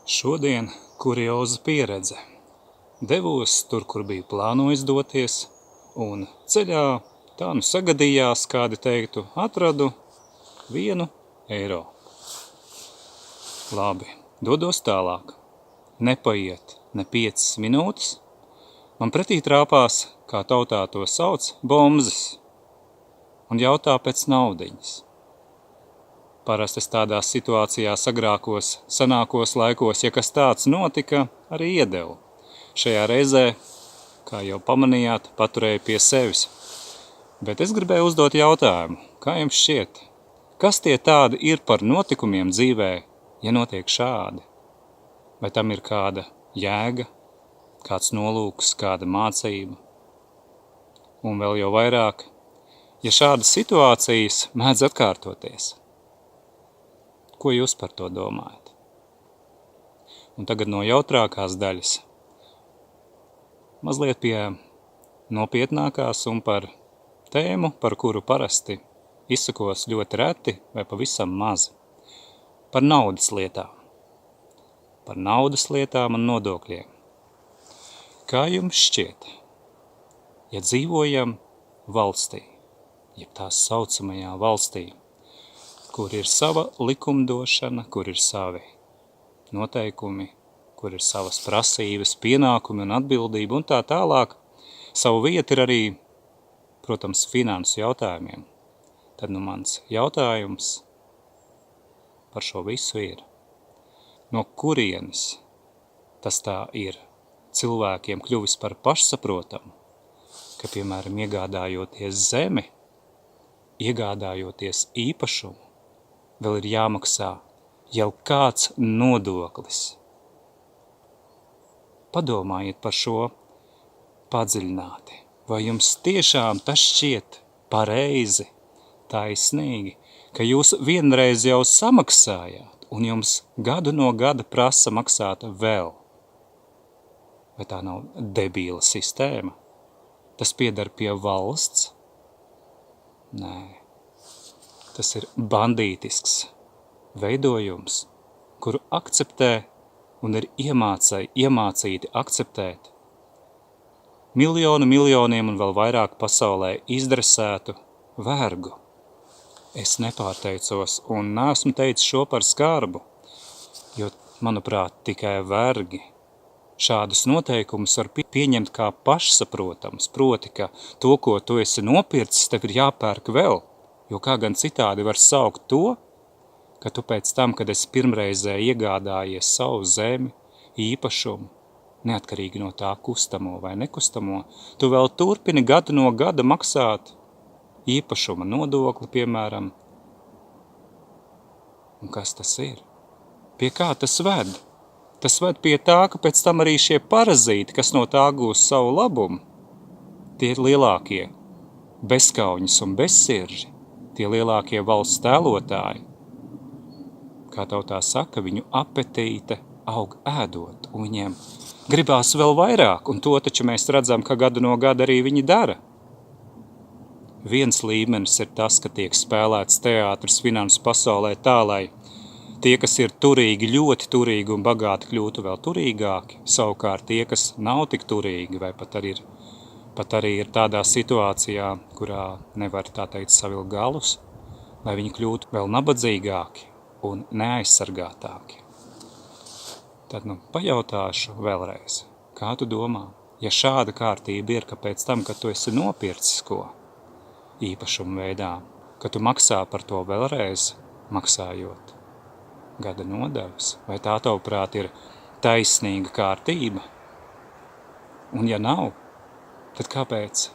Šodien kurioza pieredze. Devos tur, kur biju plānojis doties, un ceļā tā nu sagadījās, kādi teiktu, atradu 1 eiro. Labi, dodos tālāk. Nepaiet ne 5 minūtes. Man pretī trāpās, kā tautā to sauc, bombzis, un jautā pēc naudiņas. Parasti es tādās situācijās agrākos, senākos laikos, ja kas tāds notika, arī iedevu. Šajā reizē, kā jau pamanījāt, paturēju pie sevis. Bet es gribēju uzdot jautājumu, kā jums šķiet? Kas tie tādi ir par notikumiem dzīvē, ja notiek šādi? Vai tam ir kāda jēga, kāds nolūks, kāda mācība? Un vēl jau vairāk, ja šādas situācijas mēdz atkārtoties. Ko jūs par to domājat? Un tagad no jautrākās daļas mazliet pie nopietnākās un par tēmu, par kuru parasti izsakos ļoti reti vai pavisam maz. Par naudas lietām. Par naudas lietām un nodokļiem. Kā jums šķiet, ja dzīvojam valstī, jeb tās saucamajā valstī, kur ir sava likumdošana, kur ir savi noteikumi, kur ir savas prasības, pienākumi un atbildība un tā tālāk, savu vietu ir arī, protams, finansu jautājumiem. Tad nu mans jautājums par šo visu ir, no kurienes tas tā ir cilvēkiem kļuvis par pašsaprotamu, ka, piemēram, iegādājoties zemi, iegādājoties īpašumu, vēl ir jāmaksā jau kāds nodoklis. Padomājiet par šo padziļināti. Vai jums tiešām tas šķiet pareizi, taisnīgi, ka jūs vienreiz jau samaksājāt un jums gadu no gada prasa maksāt vēl? Vai tā nav debīla sistēma? Tas pieder pie valsts? Nē. Tas ir bandītisks veidojums, kuru akceptē un ir iemācīti akceptēt miljoniem un vēl vairāk pasaulē izdresētu vergu. Es nepārteicos un neesmu teicis šo par skarbu, jo, manuprāt, tikai vergi šādus noteikumus var pieņemt kā pašsaprotams, proti, ka to, ko tu esi nopircis, tev ir jāpērk vēl. Jo kā gan citādi var saukt to, ka tu pēc tam, kad esi pirmreizē iegādājies savu zemi, īpašumu, neatkarīgi no tā kustamo vai nekustamo, tu vēl turpini gadu no gada maksāt īpašuma nodokli, piemēram. Un kas tas ir? Pie kā tas ved? Tas ved pie tā, ka pēc tam arī šie parazīti, kas no tā gūs savu labumu, tie ir lielākie bezkauņas un bezsirži. Tie lielākie valsts tēlotāji, kā tautā saka, viņu apetīte aug ēdot, un viņiem gribās vēl vairāk, un to taču mēs redzam, ka gadu no gada arī viņi dara. Viens līmenis ir tas, ka tiek spēlēts teātris finansu pasaulē tā, lai tie, kas ir turīgi, ļoti turīgi un bagāti, kļūtu vēl turīgāki, savukārt tie, kas nav tik turīgi vai pat arī ir tādā situācijā, kurā nevar tā teikt savilkt galus, lai viņi kļūtu vēl nabadzīgāki un neaizsargātāki. Tad pajautāšu vēlreiz, kā tu domā, ja šāda kārtība ir, ka pēc tam, kad tu esi nopircis ko īpašumu veidā, ka tu maksā par to vēlreiz, maksājot gada nodevas, vai tā tavuprāt ir taisnīga kārtība? Un ja nav, tad kāpēc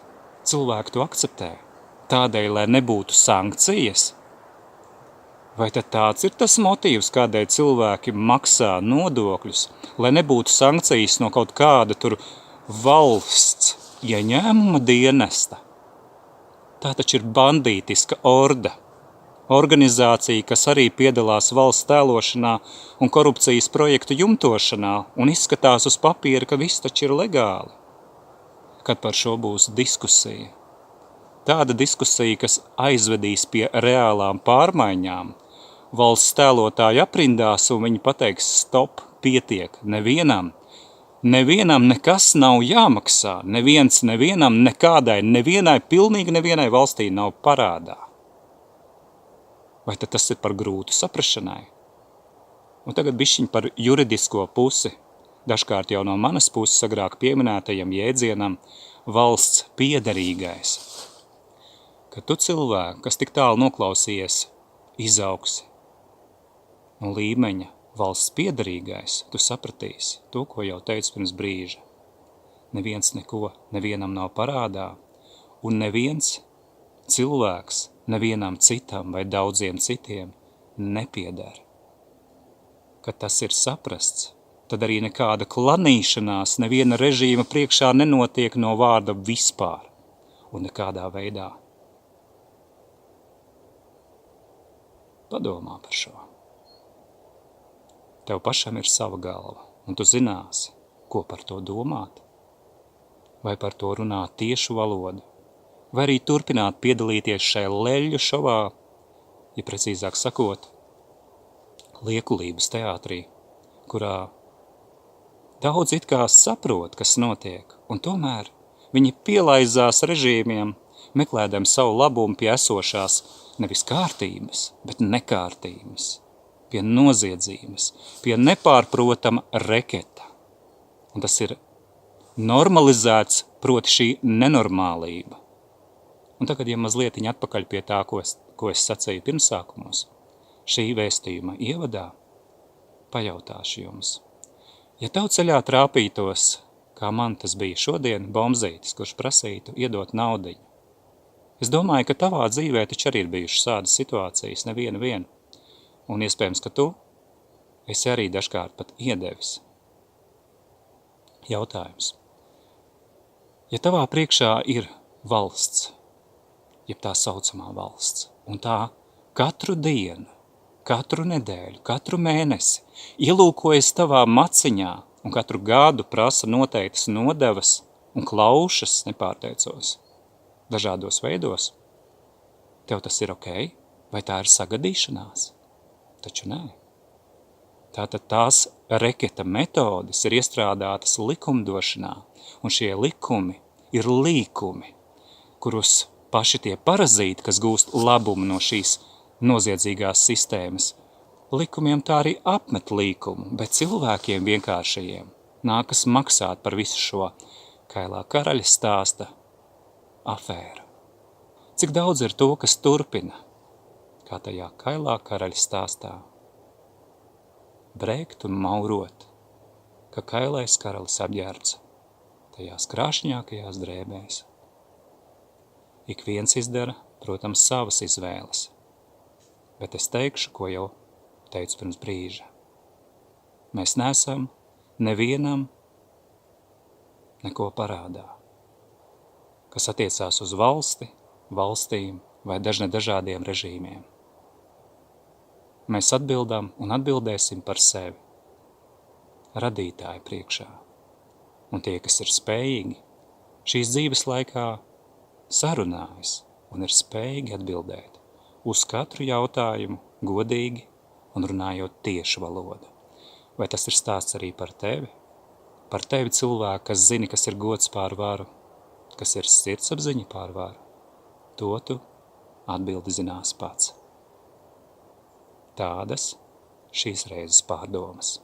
cilvēki to akceptē? Tādēļ, lai nebūtu sankcijas? Vai tad tāds ir tas motīvs, kādēļ cilvēki maksā nodokļus, lai nebūtu sankcijas no kaut kāda tur valsts ieņēmuma dienesta? Tā taču ir bandītiska orda. Organizācija, kas arī piedalās valsts tēlošanā un korupcijas projektu jumtošanā un izskatās uz papīra, ka viss taču ir legāli. Kad par šo būs diskusija. Tāda diskusija, kas aizvedīs pie reālām pārmaiņām, valsts tēlotāju aprindās un viņi pateiks stop pietiek. Nevienam nekas nav jāmaksā. Nevienam nevienai, pilnīgi nevienai valstī nav parādā. Vai tad tas ir par grūtu saprašanai? Un tagad bišķiņ par juridisko pusi. Dažkārt jau no manas puses agrāk pieminētajam jēdzienam valsts piederīgais. Kad tu cilvēku, kas tik tālu noklausījies, izaugs no līmeņa valsts piederīgais, tu sapratīsi to, ko jau teicu pirms brīža. Neviens neko nevienam nav parādā, un neviens cilvēks nevienam citam vai daudziem citiem nepieder. Kad tas ir saprasts, tad arī nekāda klanīšanās neviena režīma priekšā nenotiek no vārda vispār un nekādā veidā. Padomā par šo. Tev pašam ir sava galva, un tu zināsi, ko par to domāt, vai par to runāt tiešu valodu, vai arī turpināt piedalīties šai leļu šovā, ja precīzāk sakot, liekulības teātrī, kurā daudz it kā saprot, kas notiek, un tomēr viņi pielaizās režīmiem, meklēdami savu labumu pie esošās nevis kārtības, bet nekārtības, pie noziedzības, pie nepārprotama reketa. Un tas ir normalizēts, proti šī nenormālība. Un tagad, ja mazlietiņ atpakaļ pie tā, ko es sacīju pirmsākumos, šī vēstījuma ievadā, pajautāšu jums. Ja tev ceļā trāpītos, kā man tas bija šodien, bombzītis, kurš prasītu iedot naudiņu, es domāju, ka tavā dzīvē taču arī ir bijušas tādas situācijas, neviena. Un iespējams, ka tu esi arī dažkārt pat iedevis. Jautājums. Ja tavā priekšā ir valsts, jeb tā saucamā valsts, un tā katru dienu, katru nedēļu, katru mēnesi ielūkojas tavā maciņā un katru gadu prasa noteiktas nodevas un klaušas, nepārteicos, dažādos veidos, tev tas ir ok? Vai tā ir sagadīšanās? Taču nē. Tātad tās reketa metodes ir iestrādātas likumdošanā, un šie likumi ir līkumi, kurus paši tie parazīti, kas gūst labumu no šīs noziedzīgās sistēmas, likumiem tā arī apmet līkumu, bet cilvēkiem vienkāršajiem nākas maksāt par visu šo kailā karaļa stāsta afēru. Cik daudz ir to, kas turpina, kā tajā kailā karaļa stāstā, brēkt un maurot, ka kailais karalis apģērbts tajās krāšņākajās drēbēs. Ik viens izdara, protams, savas izvēles, bet es teikšu, ko jau teicu pirms brīža. Mēs neesam nevienam neko parādā, kas attiecās uz valsti, valstīm vai dažādiem režīmiem. Mēs atbildam un atbildēsim par sevi, radītāju priekšā. Un tie, kas ir spējīgi, šīs dzīves laikā sarunājas un ir spējīgi atbildēt uz katru jautājumu godīgi un runājot tiešu valodu. Vai tas ir stāsts arī par tevi? Par tevi cilvēku, kas zini, kas ir gods pār varu, kas ir sirdsapziņa pār varu? To tu atbildi zinās pats. Tādas šīs reizes pārdomas.